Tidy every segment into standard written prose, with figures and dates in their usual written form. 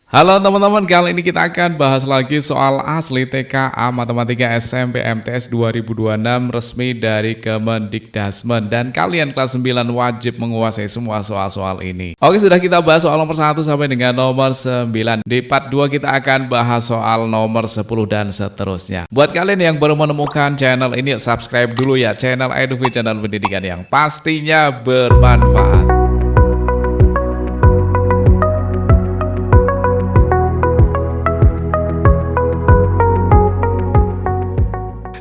Halo teman-teman, kali ini kita akan bahas lagi soal asli TKA Matematika SMP MTS 2026 resmi dari Kemendikdasmen. Dan kalian kelas 9 wajib menguasai semua soal-soal ini. Oke, sudah kita bahas soal nomor 1 sampai dengan nomor 9. Di part 2 kita akan bahas soal nomor 10 dan seterusnya. Buat kalian yang baru menemukan channel ini, subscribe dulu ya, channel EduV, channel pendidikan yang pastinya bermanfaat.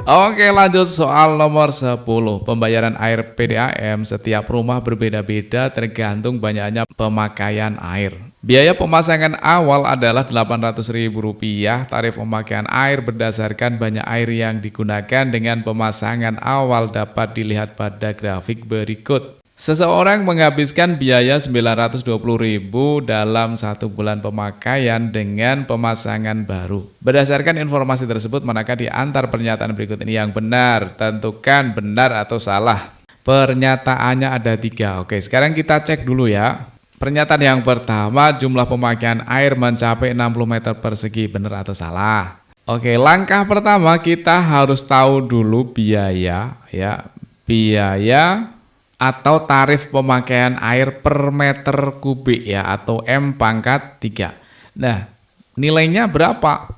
Oke, lanjut soal nomor 10. Pembayaran air PDAM setiap rumah berbeda-beda tergantung banyaknya pemakaian air. Biaya pemasangan awal adalah Rp800.000. Tarif pemakaian air berdasarkan banyak air yang digunakan dengan pemasangan awal dapat dilihat pada grafik berikut. Seseorang menghabiskan biaya Rp920.000 dalam 1 bulan pemakaian dengan pemasangan baru. Berdasarkan informasi tersebut, manakah di antara pernyataan berikut ini yang benar? Tentukan benar atau salah. Pernyataannya ada 3. Oke, sekarang kita cek dulu ya. Pernyataan yang pertama, jumlah pemakaian air mencapai 60 meter persegi. Benar atau salah? Oke, langkah pertama kita harus tahu dulu biaya ya. Biaya atau tarif pemakaian air per meter kubik ya, atau M⁻3. Nah, nilainya berapa?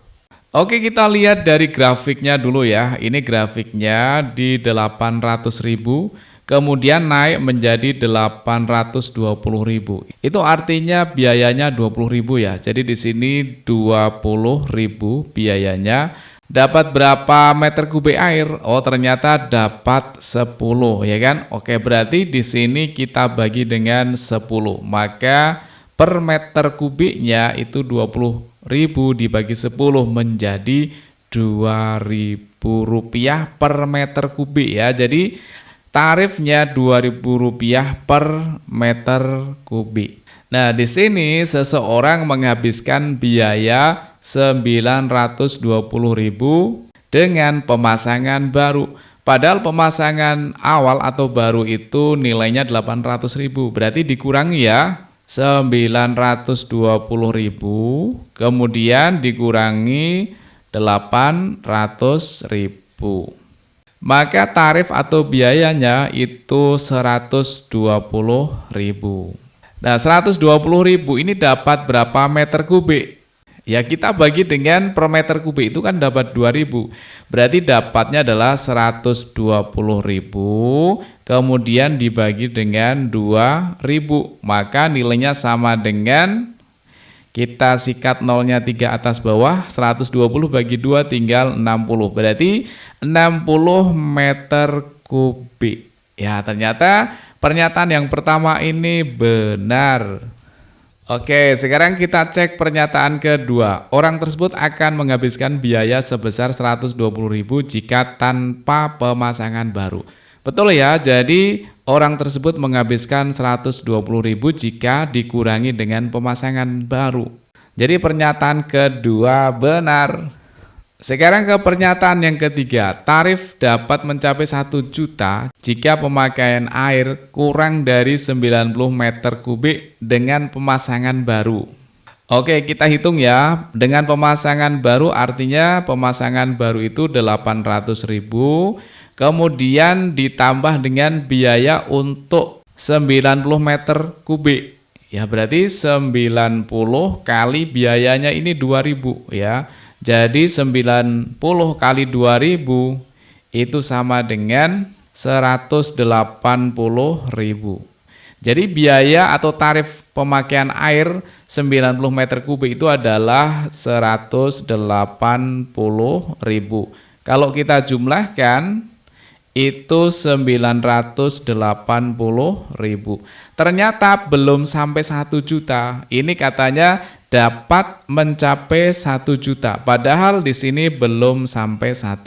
Oke, kita lihat dari grafiknya dulu ya. Ini grafiknya di 800.000, kemudian naik menjadi 820.000. Itu artinya biayanya 20.000 ya. Jadi di sini 20.000 biayanya. Dapat berapa meter kubik air? Oh, ternyata dapat 10 ya kan? Oke, berarti di sini kita bagi dengan 10. Maka per meter kubiknya itu 20.000 dibagi 10 menjadi Rp2.000 per meter kubik ya. Jadi tarifnya Rp2.000 per meter kubik. Nah, di sini seseorang menghabiskan biaya Rp920.000 dengan pemasangan baru. Padahal pemasangan awal atau baru itu nilainya Rp800.000. Berarti dikurangi ya, Rp920.000 kemudian dikurangi Rp800.000. Maka tarif atau biayanya itu Rp120.000. Nah, Rp120.000 ini dapat berapa meter kubik? Ya, kita bagi dengan per meter kubik itu kan dapat 2.000. Berarti dapatnya adalah Rp120.000 kemudian dibagi dengan 2.000. Maka nilainya sama dengan, kita sikat nolnya 3 atas bawah, 120 bagi 2 tinggal 60. Berarti 60 meter kubik. Ya, ternyata pernyataan yang pertama ini benar. Oke, sekarang kita cek pernyataan kedua. Orang tersebut akan menghabiskan biaya sebesar Rp120.000 jika tanpa pemasangan baru. Betul ya, jadi orang tersebut menghabiskan Rp120.000 jika dikurangi dengan pemasangan baru. Jadi pernyataan kedua benar. Sekarang ke pernyataan yang ketiga. Tarif dapat mencapai 1 juta jika pemakaian air kurang dari 90 meter kubik dengan pemasangan baru. Oke, kita hitung ya. Dengan pemasangan baru artinya pemasangan baru itu 800.000, kemudian ditambah dengan biaya untuk 90 meter kubik. Ya, berarti 90 kali biayanya ini 2.000 ya. Jadi 90 kali 2.000 itu sama dengan 180.000. Jadi biaya atau tarif pemakaian air 90 meter kubik itu adalah 180.000. Kalau kita jumlahkan itu 980.000. Ternyata belum sampai 1 juta. Ini katanya dapat mencapai 1 juta. Padahal di sini belum sampai 1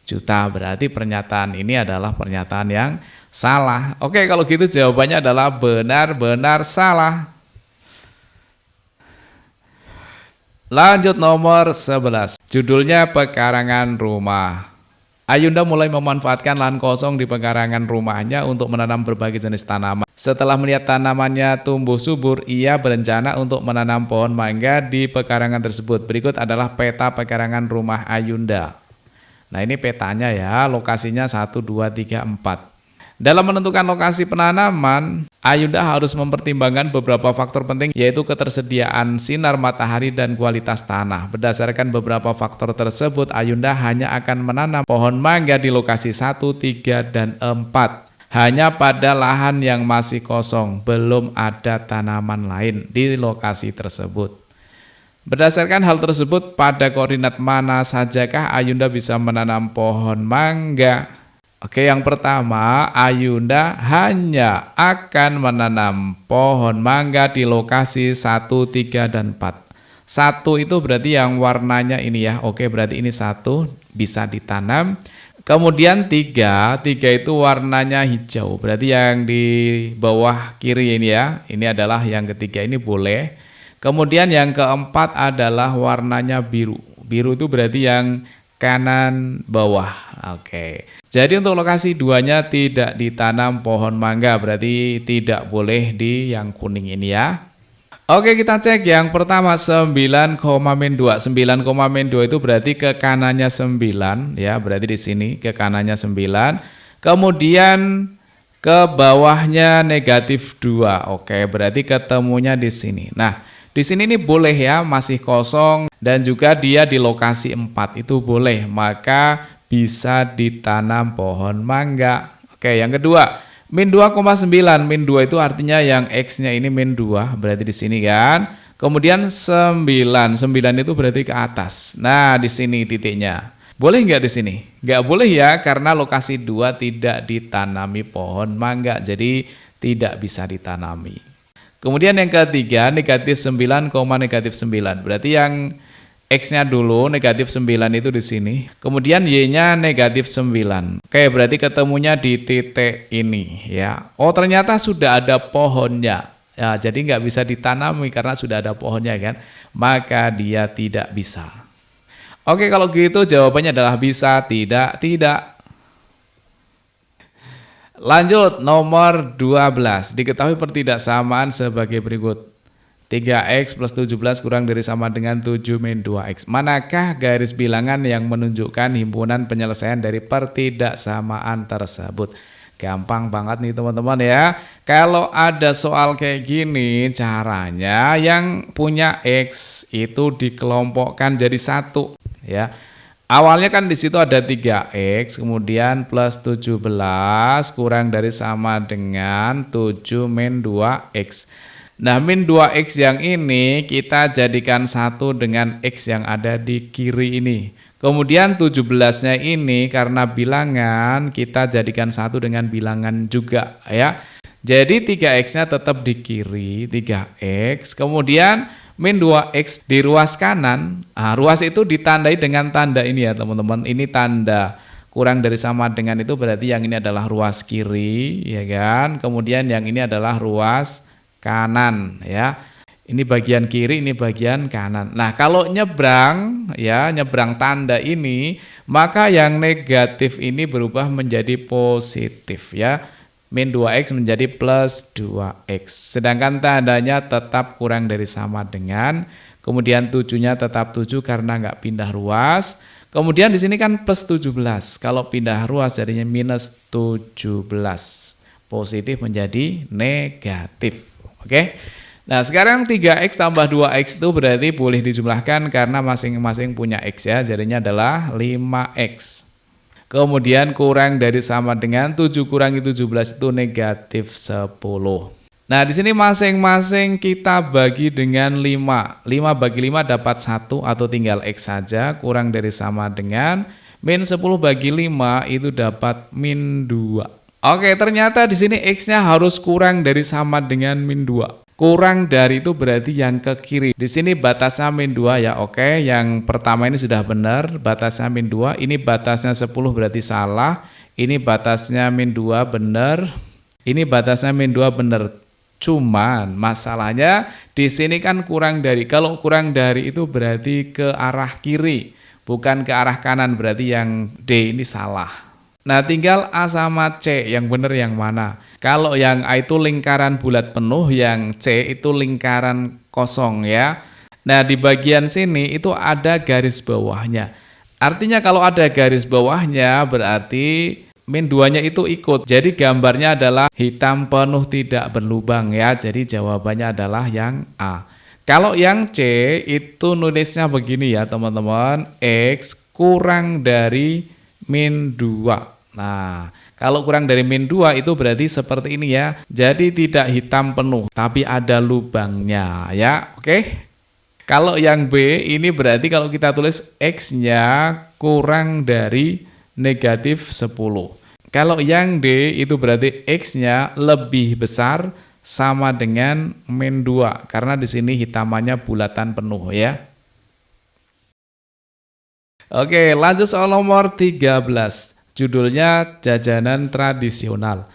juta. Berarti pernyataan ini adalah pernyataan yang salah. Oke, kalau gitu jawabannya adalah benar-benar salah. Lanjut nomor 11. Judulnya pekarangan rumah. Ayunda mulai memanfaatkan lahan kosong di pekarangan rumahnya untuk menanam berbagai jenis tanaman. Setelah melihat tanamannya tumbuh subur, ia berencana untuk menanam pohon mangga di pekarangan tersebut. Berikut adalah peta pekarangan rumah Ayunda. Nah, ini petanya ya, lokasinya 1, 2, 3, 4. Dalam menentukan lokasi penanaman, Ayunda harus mempertimbangkan beberapa faktor penting, yaitu ketersediaan sinar matahari dan kualitas tanah. Berdasarkan beberapa faktor tersebut, Ayunda hanya akan menanam pohon mangga di lokasi 1, 3, dan 4. Hanya pada lahan yang masih kosong, belum ada tanaman lain di lokasi tersebut. Berdasarkan hal tersebut, pada koordinat mana sajakah Ayunda bisa menanam pohon mangga? Oke, yang pertama, Ayunda hanya akan menanam pohon mangga di lokasi 1, 3, dan 4. 1 itu berarti yang warnanya ini ya. Oke, berarti ini 1 bisa ditanam. Kemudian 3 itu warnanya hijau. Berarti yang di bawah kiri ini ya. Ini adalah yang ketiga, ini boleh. Kemudian yang keempat adalah warnanya biru. Biru itu berarti yang kanan bawah. Oke. Jadi untuk lokasi 2-nya tidak ditanam pohon mangga, berarti tidak boleh di yang kuning ini ya. Oke, kita cek yang pertama 9,-2. 9,-2 itu berarti ke kanannya 9 ya, berarti di sini ke kanannya 9. Kemudian ke bawahnya -2. Oke, berarti ketemunya di sini. Nah, di sini ini boleh ya, masih kosong dan juga dia di lokasi 4 itu boleh, maka bisa ditanam pohon mangga. Oke, yang kedua, -2,9. -2 itu artinya yang X-nya ini -2, berarti di sini kan. Kemudian 9 itu berarti ke atas. Nah, di sini titiknya. Boleh nggak di sini? Nggak boleh ya, karena lokasi 2 tidak ditanami pohon mangga, jadi tidak bisa ditanami. Kemudian yang ketiga, -9,-9. Berarti yang X-nya dulu -9 itu di sini. Kemudian Y-nya -9. Oke, berarti ketemunya di titik ini ya. Oh, ternyata sudah ada pohonnya. Ya, jadi nggak bisa ditanami karena sudah ada pohonnya kan. Maka dia tidak bisa. Oke, kalau gitu jawabannya adalah bisa, tidak, tidak. Lanjut, nomor 12. Diketahui pertidaksamaan sebagai berikut. 3x plus 17 kurang dari sama dengan 7-2x. Manakah garis bilangan yang menunjukkan himpunan penyelesaian dari pertidaksamaan tersebut? Gampang banget nih teman-teman ya. Kalau ada soal kayak gini, caranya yang punya x itu dikelompokkan jadi 1 ya. Awalnya kan di situ ada 3x, kemudian plus 17 kurang dari sama dengan 7-2x. Nah, -2x yang ini kita jadikan 1 dengan x yang ada di kiri ini. Kemudian 17-nya ini karena bilangan kita jadikan 1 dengan bilangan juga ya. Jadi 3x-nya tetap di kiri, 3x. Kemudian -2x di ruas kanan. Nah, ruas itu ditandai dengan tanda ini ya teman-teman. Ini tanda kurang dari sama dengan itu berarti yang ini adalah ruas kiri ya kan. Kemudian yang ini adalah ruas kanan ya. Ini bagian kiri, ini bagian kanan. Nah, kalau nyebrang ya, nyebrang tanda ini, maka yang negatif ini berubah menjadi positif ya. -2x menjadi plus 2x. Sedangkan tandanya tetap kurang dari sama dengan, kemudian 7-nya tetap 7 karena nggak pindah ruas. Kemudian di sini kan plus 17. Kalau pindah ruas jadinya minus 17. Positif menjadi negatif. Oke. Nah, sekarang 3x tambah 2x itu berarti boleh dijumlahkan karena masing-masing punya x ya. Jadinya adalah 5x. Kemudian kurang dari sama dengan 7 kurangi 17 itu negatif 10. Nah, di sini masing-masing kita bagi dengan 5. 5 bagi 5 dapat 1 atau tinggal x saja. Kurang dari sama dengan -10 bagi 5 itu dapat -2. Oke, ternyata di sini x-nya harus kurang dari sama dengan -2. Kurang dari itu berarti yang ke kiri. Di sini batasnya -2 ya. Oke, yang pertama ini sudah benar, batasnya -2. Ini batasnya 10 berarti salah. Ini batasnya -2 benar. Ini batasnya -2 benar. Cuman masalahnya di sini kan kurang dari. Kalau kurang dari itu berarti ke arah kiri. bukan ke arah kanan, berarti yang D ini salah. Nah, tinggal A sama C, yang benar yang mana? Kalau yang A itu lingkaran bulat penuh, yang C itu lingkaran kosong ya. Nah, di bagian sini itu ada garis bawahnya. Artinya kalau ada garis bawahnya berarti min 2-nya itu ikut. Jadi gambarnya adalah hitam penuh tidak berlubang ya. Jadi jawabannya adalah yang A. Kalau yang C itu nulisnya begini ya teman-teman. X kurang dari min 2. Nah, kalau kurang dari min 2 itu berarti seperti ini ya. Jadi tidak hitam penuh, tapi ada lubangnya ya. Oke. Kalau yang B ini berarti kalau kita tulis X-nya kurang dari negatif 10. Kalau yang D itu berarti X-nya lebih besar sama dengan min 2. Karena di sini hitamannya bulatan penuh ya. Oke, lanjut soal nomor 13. Judulnya jajanan tradisional.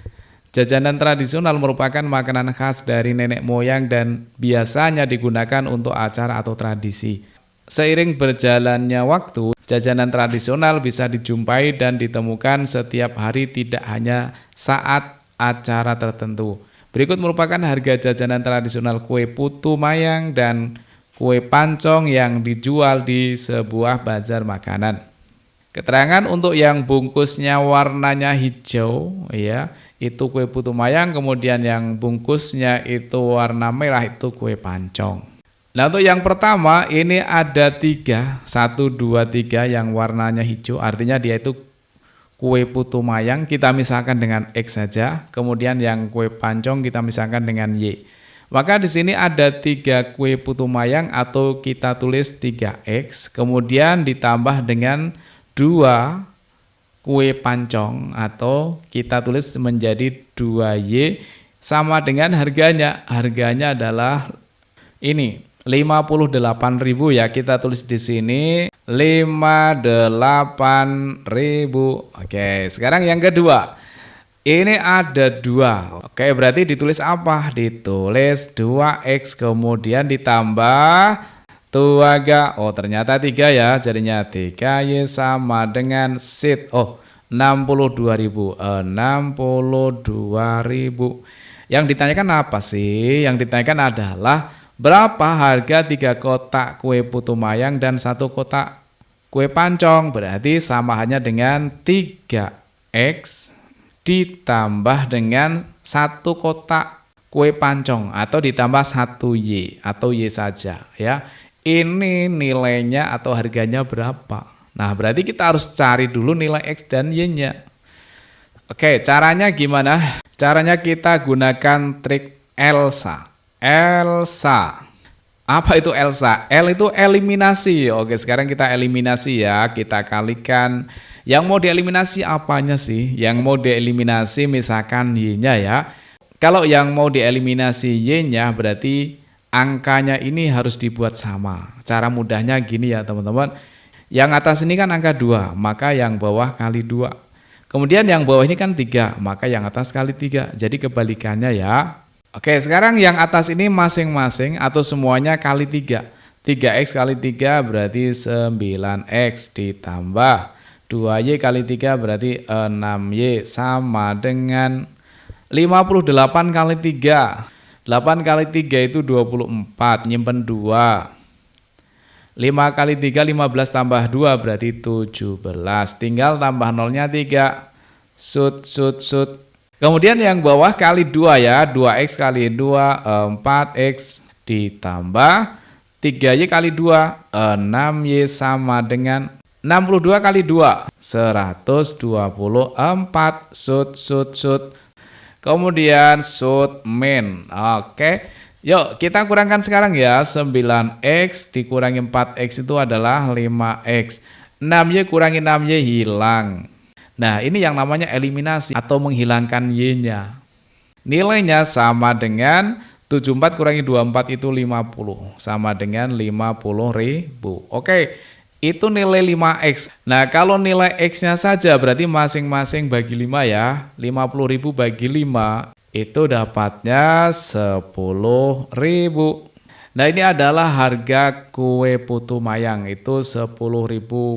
Jajanan tradisional merupakan makanan khas dari nenek moyang dan biasanya digunakan untuk acara atau tradisi. Seiring berjalannya waktu, jajanan tradisional bisa dijumpai dan ditemukan setiap hari, tidak hanya saat acara tertentu. Berikut merupakan harga jajanan tradisional kue putu mayang dan kue pancong yang dijual di sebuah bazar makanan. Keterangan untuk yang bungkusnya warnanya hijau ya, itu kue putu mayang, kemudian yang bungkusnya itu warna merah itu kue pancong. Nah, untuk yang pertama ini ada 3, 1, 2, 3 yang warnanya hijau, artinya dia itu kue putu mayang, kita misalkan dengan X saja. Kemudian yang kue pancong kita misalkan dengan Y. Maka di sini ada 3 kue putu mayang atau kita tulis 3X, kemudian ditambah dengan 2 kue pancong atau kita tulis menjadi 2Y sama dengan harganya. Harganya adalah ini 58.000 ya. Kita tulis di sini 58.000. Oke, sekarang yang kedua. Ini ada 2. Oke, berarti ditulis apa? Ditulis 2X kemudian ditambah 2G. Oh, ternyata 3 ya. Jadinya 3Y sama dengan sit. Oh, 62.000. 62.000. Yang ditanyakan apa sih? Yang ditanyakan adalah berapa harga 3 kotak kue putu mayang dan 1 kotak kue pancong. Berarti samaannya dengan 3X ditambah dengan 1 kotak kue pancong atau ditambah 1Y atau Y saja ya. Ini nilainya atau harganya berapa? Nah, berarti kita harus cari dulu nilai X dan Y-nya. Oke, caranya gimana? Caranya kita gunakan trik ELSA. ELSA. Apa itu ELSA? L itu eliminasi. Oke, sekarang kita eliminasi ya. Kita kalikan. Yang mau dieliminasi apanya sih? Yang mau dieliminasi misalkan Y-nya ya. Kalau yang mau dieliminasi Y-nya berarti angkanya ini harus dibuat sama. Cara mudahnya gini ya teman-teman. Yang atas ini kan angka 2, maka yang bawah kali 2. Kemudian yang bawah ini kan 3, maka yang atas kali 3. Jadi kebalikannya ya. Oke, sekarang yang atas ini masing-masing atau semuanya kali 3. 3X kali 3 berarti 9X ditambah 2Y kali 3 berarti 6Y sama dengan 58 kali 3. 8 kali 3 itu 24, nyimpen 2. 5 kali 3, 15 tambah 2 berarti 17. Tinggal tambah nolnya 3. Sut. Kemudian yang bawah kali 2 ya. 2X kali 2, 4X ditambah 3Y kali 2, 6Y sama dengan 62 kali 2, 124. Sut. Kemudian sud min. Oke. Yuk kita kurangkan sekarang ya. 9X dikurangi 4X itu adalah 5X. 6Y kurangi 6Y hilang. Nah, ini yang namanya eliminasi atau menghilangkan Y-nya. Nilainya sama dengan 74 kurangi 24 itu 50. Sama dengan 50.000. Oke. Itu nilai 5X. Nah, kalau nilai X-nya saja berarti masing-masing bagi 5 ya. 50.000 bagi 5 itu dapatnya 10.000. Nah, ini adalah harga kue putu mayang, itu 10.000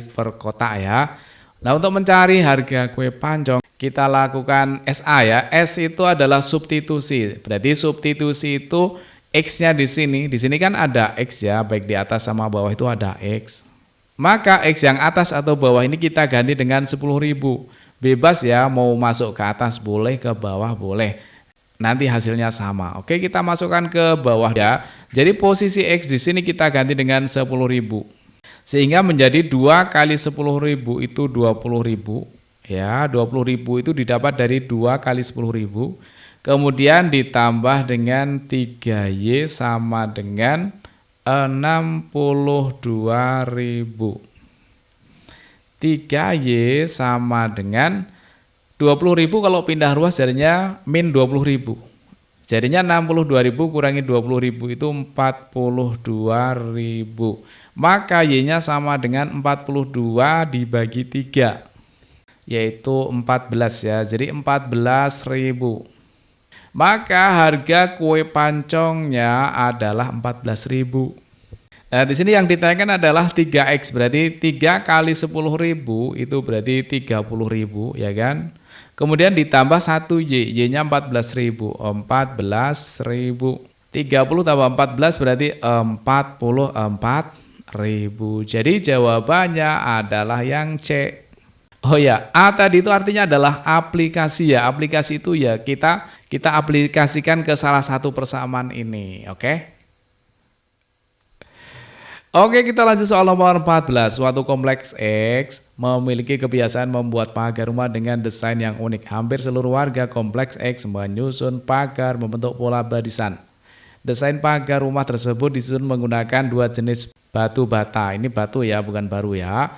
per kotak ya. Nah, untuk mencari harga kue pancong, kita lakukan SA ya. S itu adalah substitusi. Berarti substitusi itu X-nya di sini. Di sini kan ada X ya, baik di atas sama bawah itu ada X. Maka X yang atas atau bawah ini kita ganti dengan 10.000. Bebas ya, mau masuk ke atas boleh, ke bawah boleh. Nanti hasilnya sama. Oke, kita masukkan ke bawah ya. Jadi posisi X di sini kita ganti dengan 10.000. Sehingga menjadi 2 kali 10.000 itu 20.000. Ya, 20.000 itu didapat dari 2 kali 10.000. Kemudian ditambah dengan 3Y sama dengan 62.000. 3Y sama dengan 20.000 kalau pindah ruas jadinya min 20.000. Jadinya 62.000 kurangi 20.000 itu 42.000. Maka Y-nya sama dengan 42 dibagi 3. Yaitu 14 ya. Jadi 14.000. Maka harga kue pancongnya adalah 14.000. Nah, di sini yang ditanyakan adalah 3X, berarti 3 kali 10.000 itu berarti 30.000 ya kan. Kemudian ditambah 1Y, Y-nya 14.000, 14.000. 30 tambah 14 berarti 44.000. Jadi jawabannya adalah yang C. Oh ya, A tadi itu artinya adalah aplikasi ya. Aplikasi itu ya kita aplikasikan ke salah satu persamaan ini, oke? Oke, kita lanjut soal nomor 14. Suatu kompleks X memiliki kebiasaan membuat pagar rumah dengan desain yang unik. Hampir seluruh warga kompleks X menyusun pagar membentuk pola barisan. Desain pagar rumah tersebut disusun menggunakan 2 jenis batu bata. Ini batu ya, bukan baru ya.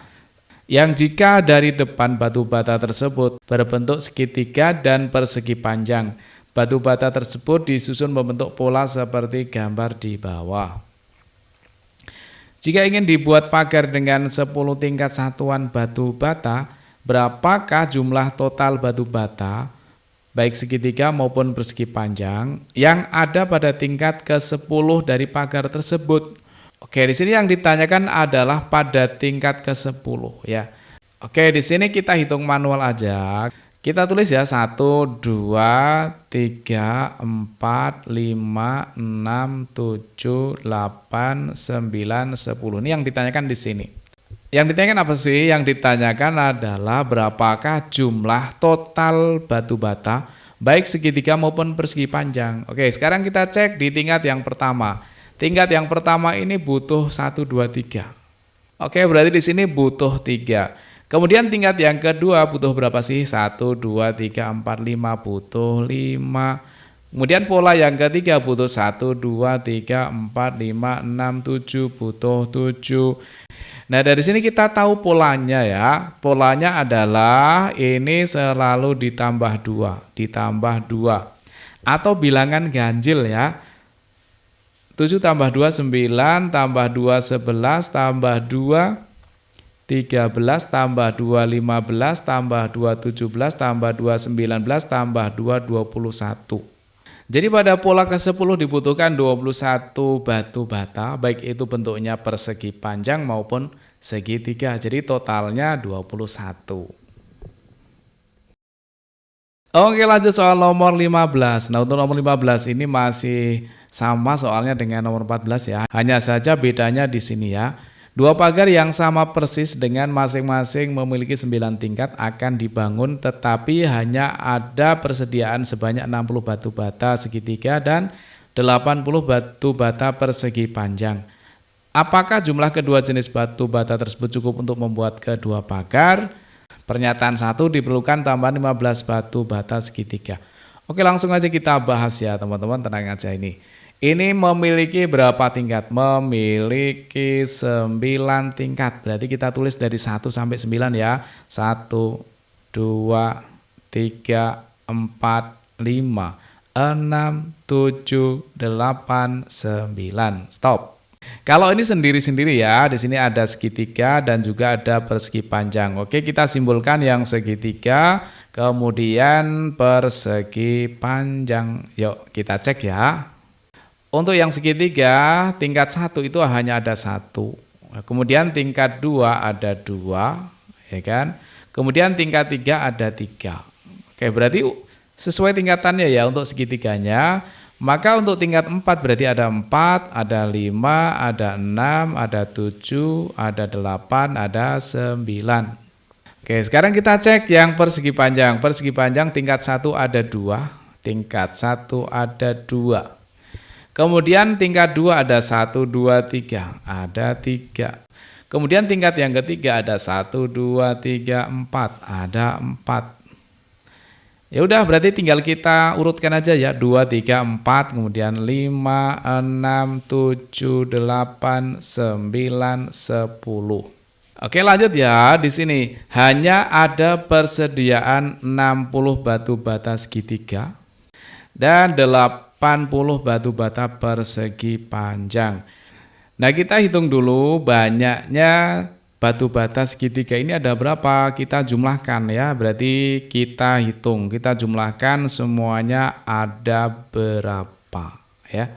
Yang jika dari depan batu bata tersebut berbentuk segitiga dan persegi panjang. Batu bata tersebut disusun membentuk pola seperti gambar di bawah. Jika ingin dibuat pagar dengan 10 tingkat satuan batu bata, berapakah jumlah total batu bata, baik segitiga maupun persegi panjang, yang ada pada tingkat ke-10 dari pagar tersebut? Oke, di sini yang ditanyakan adalah pada tingkat ke-10 ya. Oke, di sini kita hitung manual aja. Kita tulis ya 1, 2, 3, 4, 5, 6, 7, 8, 9, 10. Ini yang ditanyakan di sini. Yang ditanyakan apa sih? Yang ditanyakan adalah berapakah jumlah total batu bata, baik segitiga maupun persegi panjang. Oke, sekarang kita cek di tingkat yang pertama. Tingkat yang pertama ini butuh 1, 2, 3. Oke, berarti di sini butuh 3. Kemudian tingkat yang kedua butuh berapa sih? 1, 2, 3, 4, 5, butuh 5. Kemudian pola yang ketiga butuh 1, 2, 3, 4, 5, 6, 7, butuh 7. Nah, dari sini kita tahu polanya ya. Polanya adalah ini selalu ditambah 2, ditambah 2. Atau bilangan ganjil ya. 7 tambah 2, 9, tambah 2, 11, tambah 2, 13, tambah 2, 15, tambah 2, 17, tambah 2, 19, tambah 2, 21. Jadi pada pola ke-10 dibutuhkan 21 batu bata, baik itu bentuknya persegi panjang maupun segitiga. Jadi totalnya 21. Oke, lanjut soal nomor 15. Nah, untuk nomor 15 ini masih sama soalnya dengan nomor 14 ya. Hanya saja bedanya di sini ya. 2 pagar yang sama persis dengan masing-masing memiliki 9 tingkat akan dibangun, tetapi hanya ada persediaan sebanyak 60 batu bata segitiga dan 80 batu bata persegi panjang. Apakah jumlah kedua jenis batu bata tersebut cukup untuk membuat kedua pagar? Pernyataan 1, diperlukan tambahan 15 batu bata segitiga. Oke, langsung aja kita bahas ya teman-teman, tenang aja ini. Ini memiliki berapa tingkat? Memiliki 9 tingkat. Berarti kita tulis dari 1 sampai 9 ya. 1, 2, 3, 4, 5, 6, 7, 8, 9. Stop. Kalau ini sendiri-sendiri ya, di sini ada segitiga dan juga ada persegi panjang. Oke, kita simbolkan yang segitiga, kemudian persegi panjang. Yuk kita cek ya. Untuk yang segitiga tingkat 1 itu hanya ada 1. Kemudian tingkat 2 ada 2, ya kan? Kemudian tingkat 3 ada 3. Oke, berarti sesuai tingkatannya ya untuk segitiganya. Maka untuk tingkat 4 berarti ada 4, ada 5, ada 6, ada 7, ada 8, ada 9. Oke, sekarang kita cek yang persegi panjang. Persegi panjang tingkat 1 ada 2, tingkat 1 ada 2. Kemudian tingkat 2 ada 1, 2, 3, ada 3. Kemudian tingkat yang ketiga ada 1, 2, 3, 4, ada 4. Ya udah, berarti tinggal kita urutkan aja ya, 2, 3, 4, kemudian 5, 6, 7, 8, 9, 10. Oke, lanjut ya. Di sini hanya ada persediaan 60 batu bata segitiga dan 80 batu bata persegi panjang. Nah, kita hitung dulu banyaknya batu bata segitiga ini ada berapa, kita jumlahkan ya. Berarti kita hitung, kita jumlahkan semuanya ada berapa ya.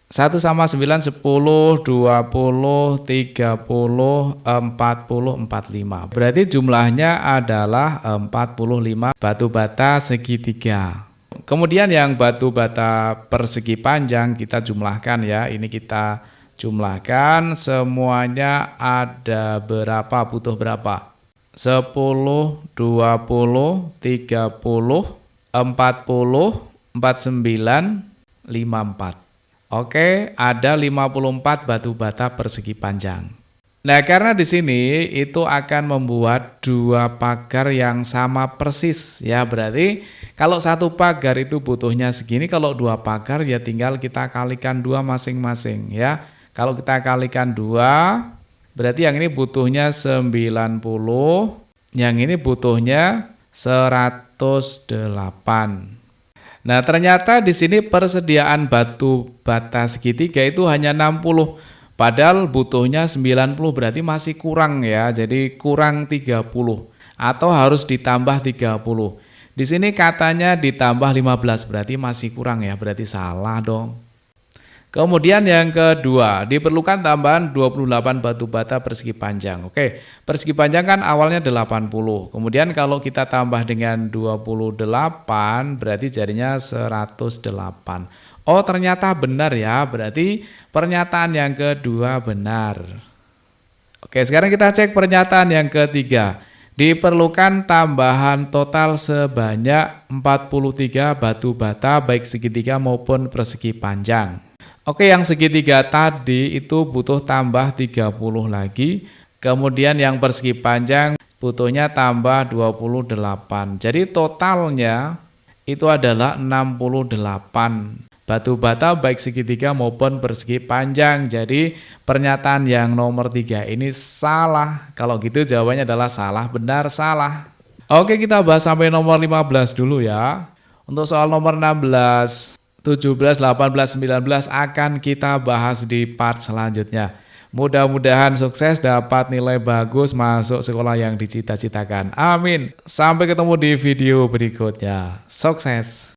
1 sama 9, 10, 20, 30, 40, 45. Berarti jumlahnya adalah 45 batu bata segitiga. Kemudian yang batu bata persegi panjang kita jumlahkan ya. Ini kita jumlahkan semuanya ada berapa, butuh berapa? 10, 20, 30, 40, 49, 54. Oke, ada 54 batu bata persegi panjang. Nah, karena di sini itu akan membuat 2 pagar yang sama persis ya. Berarti kalau 1 pagar itu butuhnya segini, kalau 2 pagar ya tinggal kita kalikan 2 masing-masing ya. Kalau kita kalikan 2, berarti yang ini butuhnya 90, yang ini butuhnya 108. Nah, ternyata di sini persediaan batu bata segitiga itu hanya 60. Padahal butuhnya 90, berarti masih kurang ya. Jadi kurang 30 atau harus ditambah 30. Di sini katanya ditambah 15, berarti masih kurang ya. Berarti salah dong. Kemudian yang kedua, diperlukan tambahan 28 batu bata persegi panjang. Oke, persegi panjang kan awalnya 80. Kemudian kalau kita tambah dengan 28, berarti jadinya 108. Oh, ternyata benar ya, berarti pernyataan yang kedua benar. Oke, sekarang kita cek pernyataan yang ketiga. Diperlukan tambahan total sebanyak 43 batu bata baik segitiga maupun persegi panjang. Oke, yang segitiga tadi itu butuh tambah 30 lagi. Kemudian yang persegi panjang butuhnya tambah 28. Jadi totalnya itu adalah 68. Batu bata baik segitiga maupun persegi panjang. Jadi pernyataan yang nomor 3 ini salah. Kalau gitu jawabannya adalah salah, benar, salah. Oke, kita bahas sampai nomor 15 dulu ya. Untuk soal nomor 16, 17, 18, 19 akan kita bahas di part selanjutnya. Mudah-mudahan sukses, dapat nilai bagus, masuk sekolah yang dicita-citakan. Amin. Sampai ketemu di video berikutnya. Sukses.